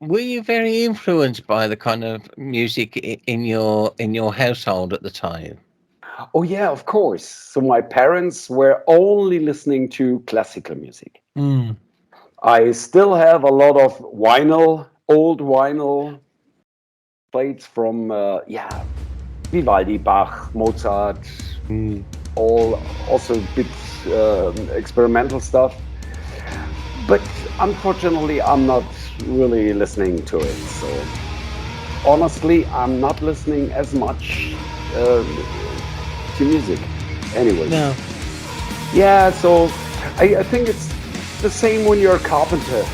were you very influenced by the kind of music in your household at the time? Oh yeah, of course. So my parents were only listening to classical music. Mm. I still have a lot of vinyl, old vinyl plates from Vivaldi, Bach, Mozart, Mm. all also bit experimental stuff. But unfortunately, I'm not really listening to it. So honestly, I'm not listening as much to music. Anyways, No. yeah. So I think it's the same when you're a carpenter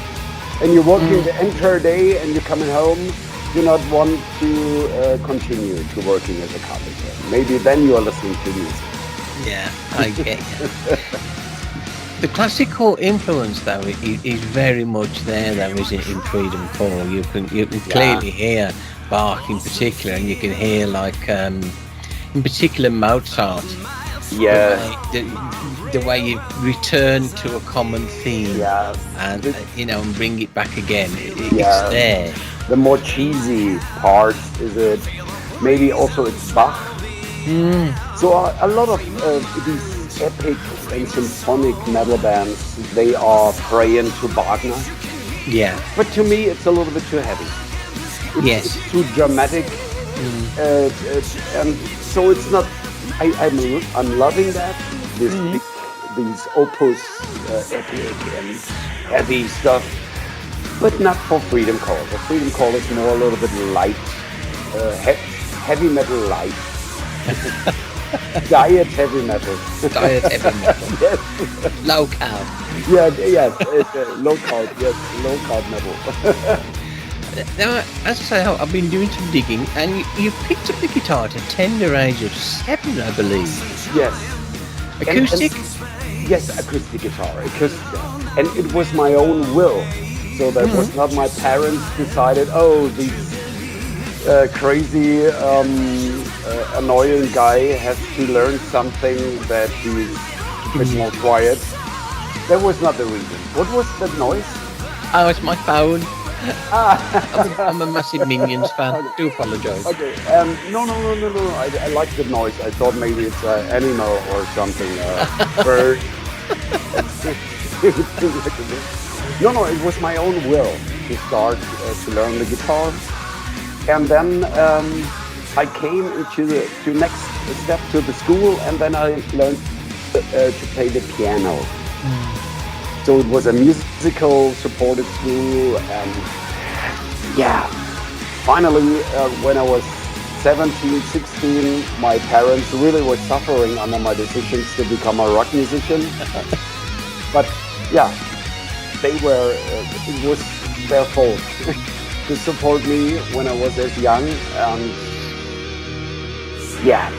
and you're working Mm. the entire day and you're coming home. You not want to continue to working as a carpenter. Maybe then you are listening to music. Yeah, I get you. The classical influence, though, is very much there, though, isn't it, in Freedom Call? You can Yeah. clearly hear Bach in particular, and you can hear in particular Mozart. Yeah. The way you return to a common theme Yeah. and and bring it back again. It's Yeah. there. The more cheesy part is it. Maybe also it's Bach. Mm. So a lot of these epic and symphonic metal bands, they are praying to Wagner. Yeah. But to me, it's a little bit too heavy. Yes. It's too dramatic. And so it's not. I'm loving that. These opus epic and heavy stuff, but not for Freedom Call. The Freedom Call is more a little bit light, heavy metal light. Diet heavy metal. Diet heavy metal. Yes. Low carb. Yeah, yes. Low carb. Yes, low carb metal. Now, as I say, I've been doing some digging, and you picked up the guitar at a tender age of 7, I believe. Yes. Acoustic? Yes, acoustic guitar. Acoustic. And it was my own will. So that was not my parents decided, oh, these crazy, annoying guy has to learn something that he's a bit more quiet. That was not the reason. What was that noise? Oh, it's my phone. I'm a massive Minions fan. Okay. Do apologise. Okay. No. I like the noise. I thought maybe it's an animal or something. Bird. No. It was my own will to start to learn the guitar, and then I came to next step to the school, and then I learned to play the piano. So it was a musical supported school, and finally when I was 17, 16, my parents really were suffering under my decisions to become a rock musician. But it was their fault to support me when I was as young, and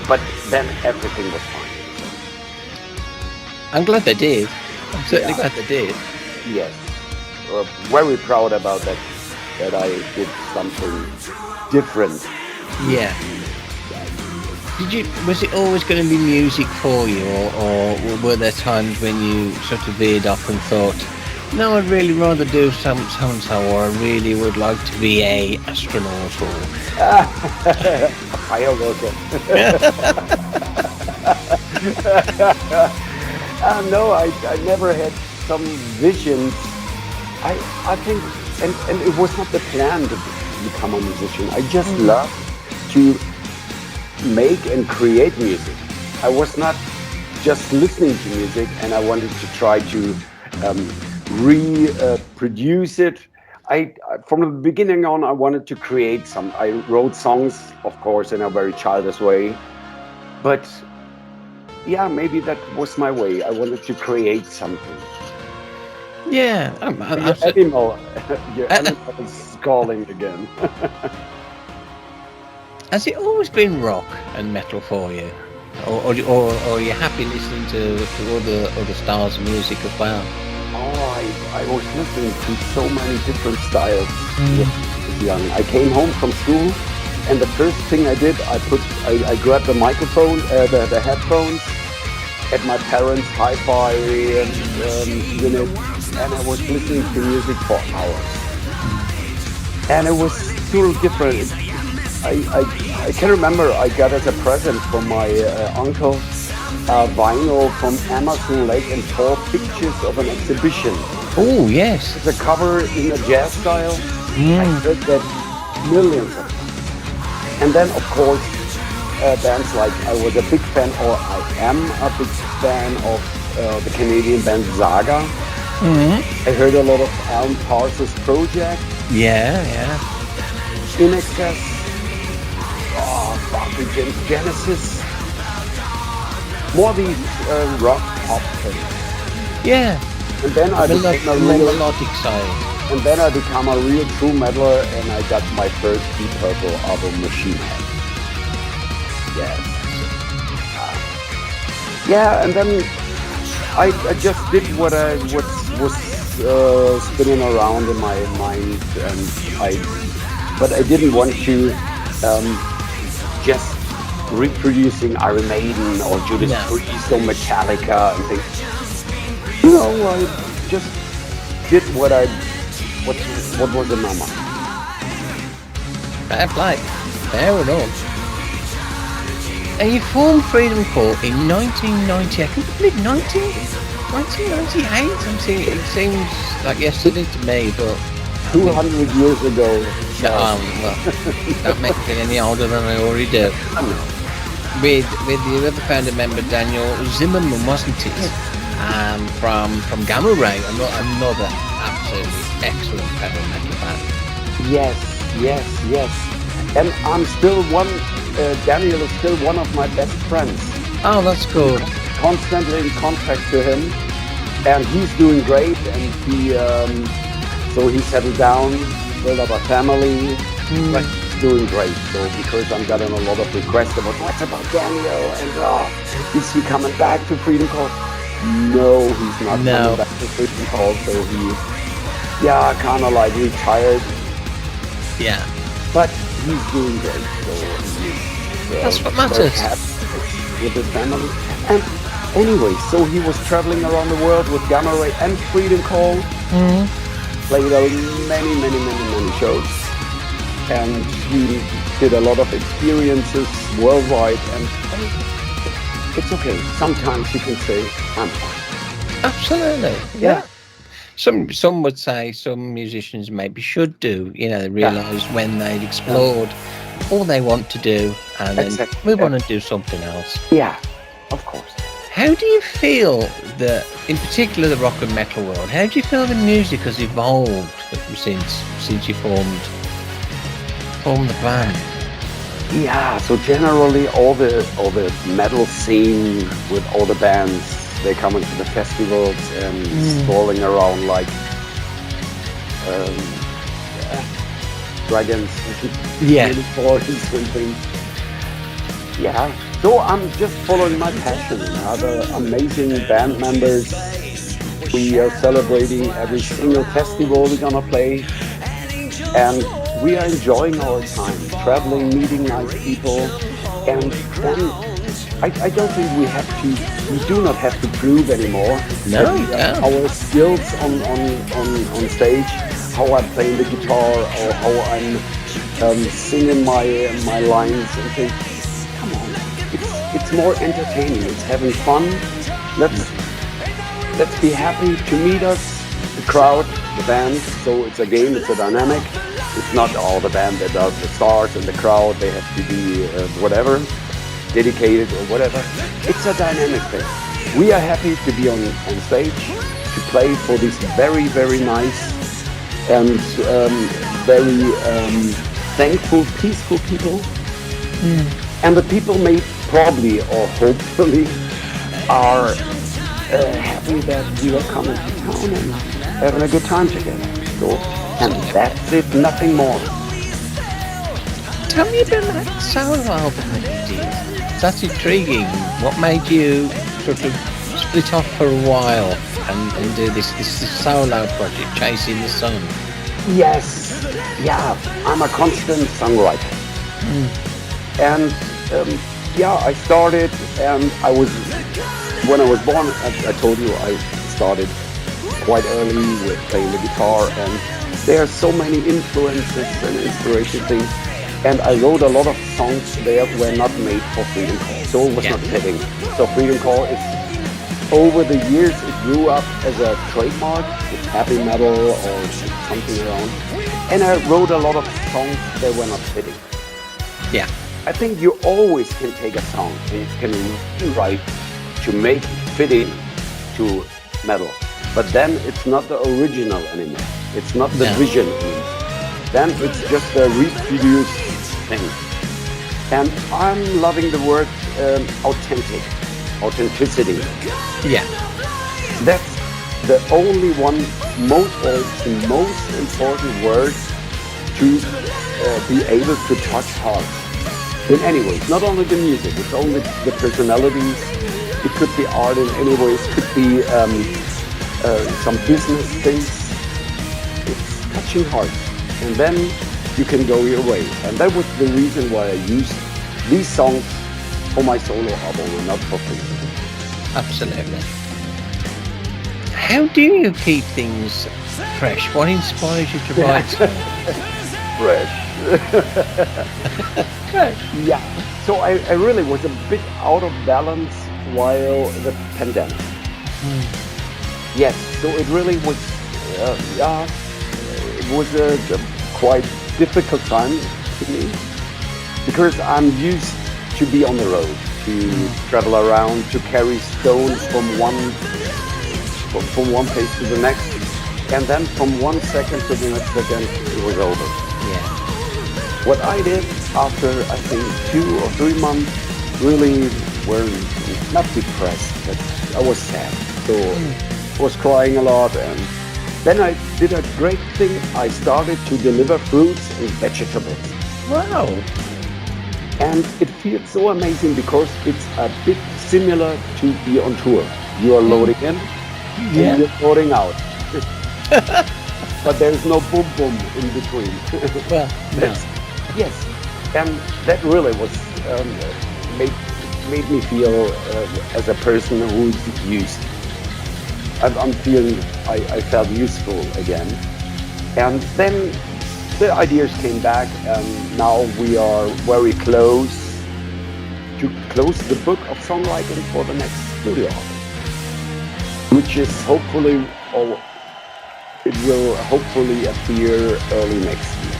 but then everything was fine. I'm glad they did. I'm certainly glad they did. Yes, very proud about that I did something different. Yeah. Was it always going to be music for you, or were there times when you sort of veered off and thought, no, I'd really rather do so-and-so, or I really would like to be a astronaut or A fire worker. No, I never had some visions. I think, and it was not the plan to become a musician. I just love to make and create music. I was not just listening to music, and I wanted to try to reproduce it. From the beginning on, I wanted to create some. I wrote songs, of course, in a very childish way, but maybe that was my way. I wanted to create something. yeah. Your animal is calling again. Has it always been rock and metal for you, or are you happy listening to other styles of music as well? I was listening to so many different styles when I was young. I came home from school, and the first thing I did, I grabbed the microphone, the headphones at my parents' hi-fi unit, and I was listening to music for hours. and it was totally different. I can remember I got as a present from my uncle vinyl from Amazon Lake and 4 pictures of an exhibition. Oh, yes. It's a cover in a jazz style. I heard that millions of times. And then, of course, bands like I was a big fan, or I am a big fan of the Canadian band Saga. I heard a lot of Alan Parsons' Project. Yeah. In Excess. Genesis. More these rock pop things. Yeah. And then I became a real melodic side. And then I became a real true meddler, and I got my first Deep Purple album, Machine Head. Yes. Yeah, and then I just did what was spinning around in my mind, but I didn't want to just reproducing Iron Maiden or Judas Priest or Metallica and things. I just did what was in my mind. Fair play. Fair enough. And you formed Freedom Call in 1990. I can't believe 1998. It seems like yesterday to me, but 200 years ago. Well, don't make me any older than I already do. With the other founder member Daniel Zimmerman, wasn't it? From Gamma Ray, another absolutely excellent heavy metal band. Yes. And I'm still Daniel is still one of my best friends. Oh, that's cool. Constantly in contact to him, and he's doing great. And so he settled down, built up a family. Like, he's doing great. So because I'm getting a lot of requests about what's about Daniel, and is he coming back to Freedom Call? No, he's not coming back to Freedom Call. So he, kind of like retired. Yeah. But he's doing great. So that's what matters. With his family. And anyway, so he was traveling around the world with Gamma Ray and Freedom Call. Played many shows. And he did a lot of experiences worldwide. And it's okay. Sometimes you can say, I'm fine. Absolutely. Yeah. Some would say some musicians maybe should do, they realise when they've explored all they want to do and then move on and do something else. Yeah, of course. How do you feel that, in particular the rock and metal world, how do you feel the music has evolved since you formed the band? Yeah, so generally all the metal scene with all the bands, they come into the festivals and strolling around like dragons, unicorns and things. Yeah, so I'm just following my passion. I have amazing band members. We are celebrating every single festival we're gonna play, and we are enjoying our time, traveling, meeting nice people, and then I don't think we do not have to prove anymore our skills on stage, how I'm playing the guitar or how I'm singing my lines and things. Come on, it's more entertaining. It's having fun. Let's be happy to meet us, the crowd, the band. So it's a game. It's a dynamic. It's not all the band that does the stars and the crowd. They have to be whatever. Dedicated or whatever. It's a dynamic thing. We are happy to be on stage, to play for these very, very nice and very thankful, peaceful people. And the people may probably or hopefully are happy that we are coming to town and having a good time together. So, and that's it, nothing more. Tell me about that solo album that you did. That's intriguing. What made you sort of split off for a while and do this solo project, Chasing the Sun? Yes, I'm a constant songwriter. And I started, and when I was born, I told you I started quite early with playing the guitar, and There are so many influences and inspiration things. And I wrote a lot of songs there were not made for Freedom Call, so it was not fitting. So Freedom Call is, over the years, it grew up as a trademark, it's happy metal or something around. And I wrote a lot of songs that were not fitting. Yeah. I think you always can take a song and you can rewrite to make it fitting to metal. But then it's not the original anymore. It's not the vision anymore. Then it's just a reproduced thing. And I'm loving the word authenticity. Yeah. That's the only one, the most important word to be able to touch hearts. In any way, not only the music, it's only the personalities. It could be art in any ways. It could be some business things. It's touching hearts. And then you can go your way. And that was the reason why I used these songs for my solo album and not for free. Absolutely. How do you keep things fresh? What inspires you to write songs? Fresh. Yeah. So I really was a bit out of balance while the pandemic. Yes. So it really was, it was a quite difficult time to me because I'm used to be on the road, to travel around, to carry stones from one place to the next, and then from 1 second to the next second it was over. Yeah. What I did after I think 2 or 3 months really were not depressed, but I was sad. So I was crying a lot, and then I did a great thing. I started to deliver fruits and vegetables. Wow. And it feels so amazing because it's a bit similar to be on tour. You are loading in and you're loading out. But there's no boom boom in between. Well, no. Yes, and that really was made me feel as a person who's used. I'm feeling I felt useful again, and then the ideas came back, and now we are very close to close the book of songwriting for the next studio album, which is hopefully, or it will hopefully appear early next year.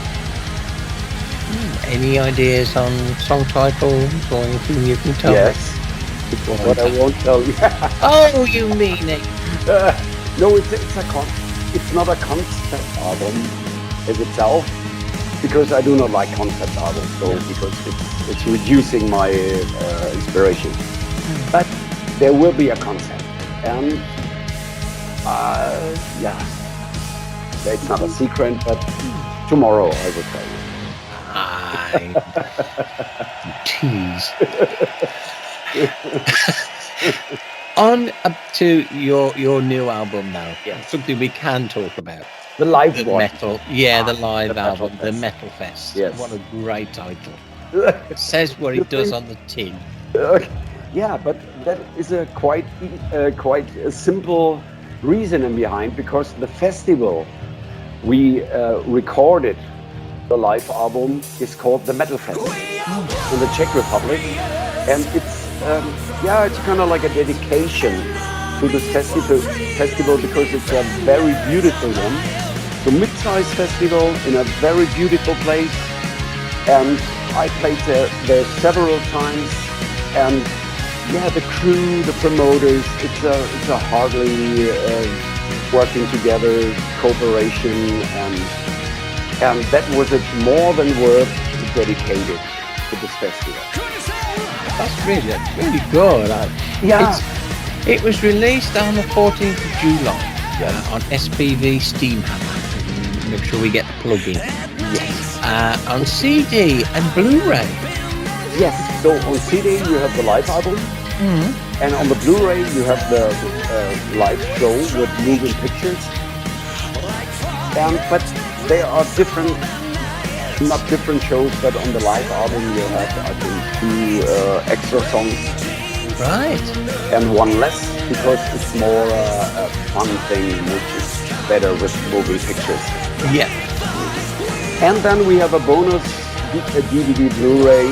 Any ideas on song titles or anything you can tell Yes, me? but I won't tell you. Oh, you mean it? No, it's not a concept album as itself, because I do not like concept albums, so because it's reducing my inspiration. But there will be a concept, and it's not a secret, but tomorrow I will tell you. Tease. On up to your new album now. Yeah. Something we can talk about. The live The one. metal. Yeah, the live the album, Metal the Fest. Metal Fest. Yes. What a great title. Says what it does on the tin. Yeah, but that is a quite a simple reasoning behind, because the festival we recorded the live album is called the Metal Fest in the Czech Republic, and it's kind of like a dedication to this festival because it's a very beautiful one. It's a mid-sized festival in a very beautiful place, and I played there several times, and the crew, the promoters, it's a hardly working together, cooperation, and that was it more than worth dedicated to this festival. That's really good. It was released on the 14th of July on SPV Steamhammer. Make sure we get the plug in. Yes. On CD and Blu-ray. Yes. So on CD you have the live album, and on the Blu-ray you have the live show with moving pictures. But they are different, not different shows, but on the live album you have, I think, 2 extra songs. Right. And 1 less, because it's more a fun thing, which is better with moving pictures. Yeah. And then we have a bonus DVD Blu-ray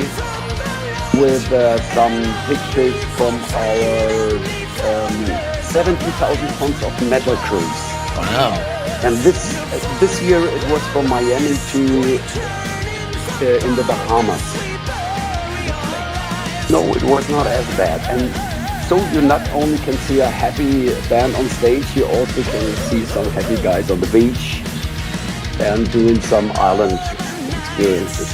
with some pictures from our 70,000 tons of metal cruise. Wow. And this year it was from Miami to in the Bahamas. No, it was not as bad. And so you not only can see a happy band on stage, you also can see some happy guys on the beach and doing some island experiences.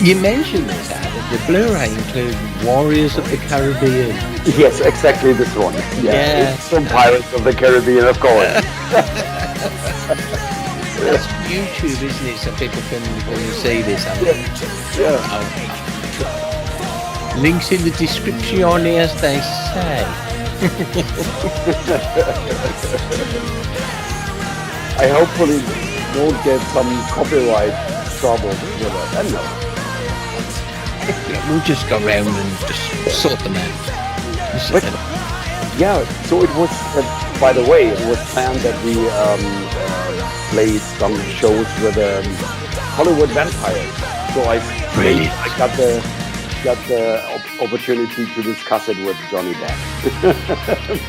You mentioned this, Adam. The Blu-ray includes Warriors of the Caribbean. Yes, exactly this one. Yeah. It's from Pirates of the Caribbean, of course. That's YouTube, isn't it? So people can see this. Yeah. Links in the description, as they say. I hopefully won't get some copyright trouble with it. I don't know. Yeah, we'll just go around and just sort them out. But, yeah, so it was, by the way, it was planned that we played some shows with Hollywood vampires. So I got the opportunity to discuss it with Johnny Depp.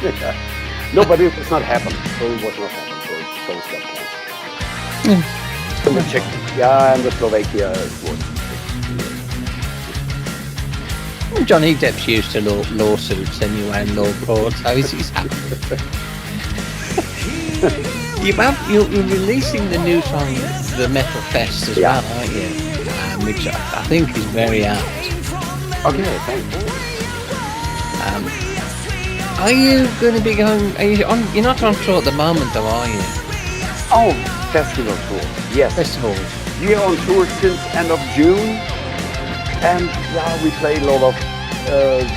Yeah. No, but it was not happening. So it was not happening. So it shows that. And the Czech, and the Slovakia was. Johnny Depp's used to lawsuits anyway and law courts, so he's happy. You're releasing the new song, The Metal Fest, as well, aren't you? Which I think is very apt. Okay, thanks. Are you going to be going? You're not on tour at the moment, though, are you? Oh, festival tour. Yes. Festivals. We are on tour since end of June. And yeah, we played a lot of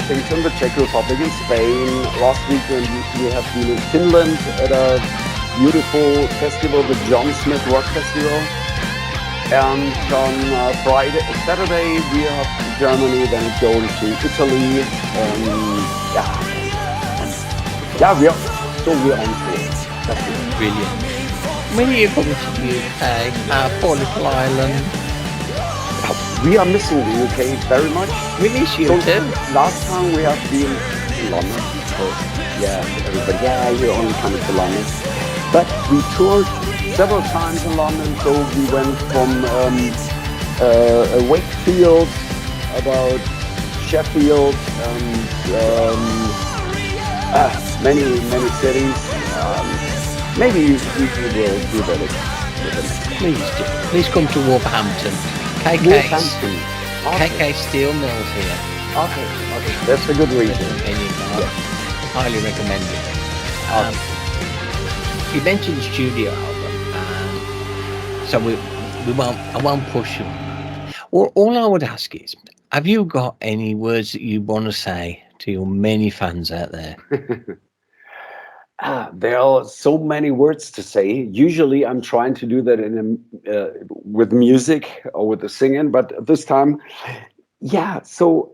things in the Czech Republic, in Spain. Last weekend we have been in Finland at a beautiful festival, the John Smith Rock Festival. And on Saturday we are in Germany, then going to Italy. We are on tour. That's brilliant. When are you coming to the UK? Poor little island. We are missing the UK very much. We miss you too. Last time we have been in London. Everybody, you're only coming to London. But we toured several times in London. So we went from Wakefield, about Sheffield, and many cities. Maybe we will do that. Please do. Please come to Wolverhampton. KK Steel Mills here. Okay. That's a good reason. Highly recommend it. You mentioned studio album, so I won't push you. All I would ask is, have you got any words that you want to say to your many fans out there? There are so many words to say. Usually I'm trying to do that with music or with the singing, but this time, so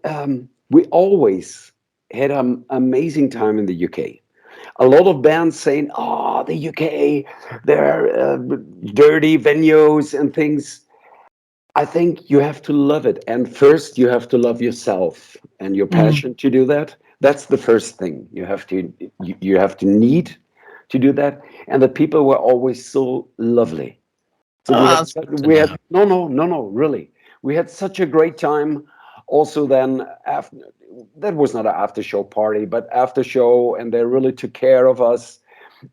we always had an amazing time in the UK. A lot of bands saying, the UK, they're dirty venues and things. I think you have to love it. And first you have to love yourself and your passion to do that. That's the first thing you have to need to do that. And the people were always so lovely. So really. We had such a great time. Also then, that was not an after show party, but after show, and they really took care of us.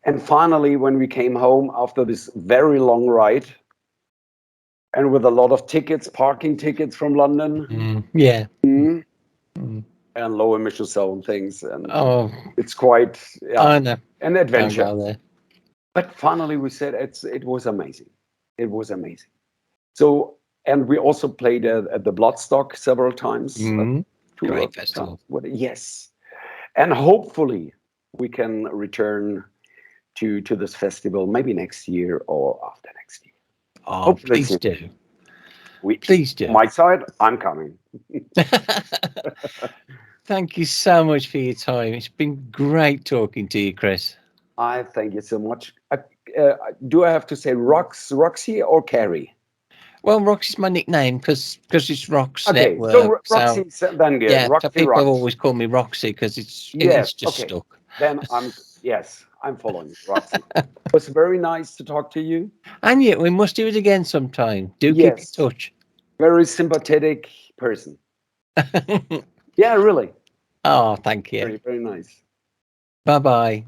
And finally, when we came home after this very long ride, and with a lot of parking tickets from London. And low emission zone things, and it's quite an adventure. But finally, we said it was amazing. It was amazing. So, and we also played at the Bloodstock several times. Great festival. Yes, and hopefully we can return to this festival maybe next year or after next year. Hopefully, please do. Please do. My side, I'm coming. Thank you so much for your time. It's been great talking to you, Chris. I thank you so much. Do I have to say Roxy or Carrie? Well, Rox is my nickname because it's ROX Okay, Network. so So Roxy, then good. yeah, so Roxy people have rocks. always called me Roxy because it's Yes, just okay. stuck. Then yes, I'm following Roxy. It was very nice to talk to you. And yet, we must do it again sometime. Do keep in Yes, touch. very sympathetic person. Yeah, really. Oh, thank you. Very, very nice. Bye bye.